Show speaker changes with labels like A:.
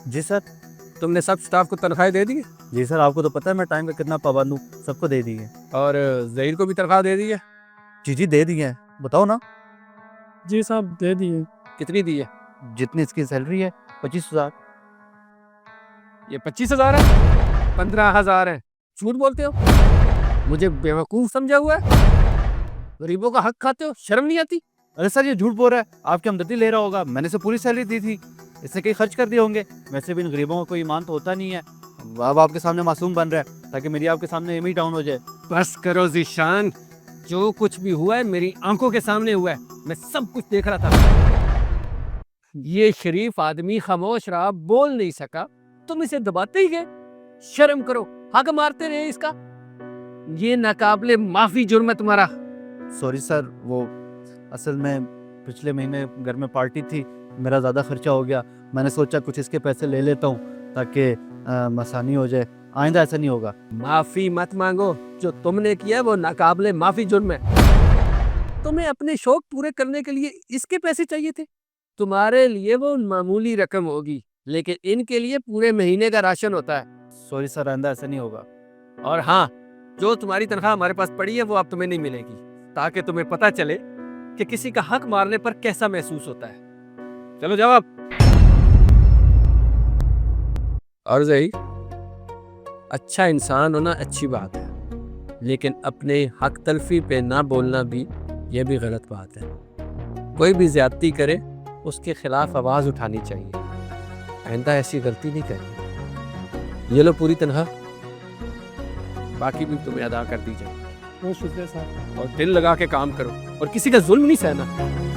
A: जी sir.
B: तुमने सब staff को तनख्वाह दे दी है?
A: जी सर, आपको तो पता है मैं टाइम का कितना पाबंद हूँ, सबको दे दी है।
B: और जहीर को भी तनख्वाह दे दी है?
A: जी जी दे दी है, बताओ ना।
C: जी साहब दे दिए।
B: कितनी दी है?
A: जितनी इसकी सैलरी है 25,000।
B: ये 25,000 है? 15,000 है। झूठ बोलते हो, मुझे बेवकूफ समझा हुआ है? गरीबों का हक खाते हो, शर्म नहीं आती?
A: अरे सर ये झूठ बोल रहा है, आपकी हमदर्दी ले रहा होगा, मैंने से पूरी सैलरी दी थी, इसने कहीं खर्च कर दिए होंगे। वैसे भी इन गरीबों का कोई ईमान तो होता नहीं है। अब आपके सामने मासूम बन रहा है ताकि मेरी आपके सामने इमेज डाउन हो जाए।
B: बस करो ज़ीशान, जो कुछ भी हुआ है मेरी आंखों के सामने हुआ है, मैं सब कुछ देख रहा था। ये शरीफ आदमी खामोश रहा, बोल नहीं सका, तुम इसे दबाते ही गए। शर्म करो, हक मारते रहे इसका। ये नाकाबिले माफी जुर्म है तुम्हारा।
A: सॉरी सर, वो असल में पिछले महीने घर में पार्टी थी, मेरा ज़्यादा खर्चा हो गया, मैंने सोचा कुछ इसके पैसे ले लेता हूँ ताकि आसानी हो जाए, आइंदा ऐसा नहीं होगा।
B: माफी मत मांगो, जो तुमने किया वो नाकाबिले माफी जुर्म है। तुम्हें अपने शौक पूरे करने के लिए इसके पैसे चाहिए थे। तुम्हारे लिए वो मामूली रकम होगी, लेकिन इनके लिए पूरे महीने का राशन होता है।
A: सॉरी सर, आइंदा ऐसा नहीं होगा।
B: और हाँ, जो तुम्हारी तनख्वाह हमारे पास पड़ी है वो अब तुम्हें नहीं मिलेगी, ताकि तुम्हें पता चले कि किसी का हक मारने पर कैसा महसूस होता है। चलो जाओ अब। और ज़हीर, अच्छा इंसान होना अच्छी बात है, लेकिन अपने हक तलफी पे ना बोलना भी ये भी गलत बात है। कोई भी ज्यादती करे उसके खिलाफ आवाज़ उठानी चाहिए। आइंदा ऐसी गलती नहीं करनी। ये लो पूरी तनख्वाह, बाकी भी तुम्हें अदा कर दी जाए।
C: बहुत शुक्रिया साहब।
B: और दिल लगा के काम करो और किसी का जुल्म नहीं सहना।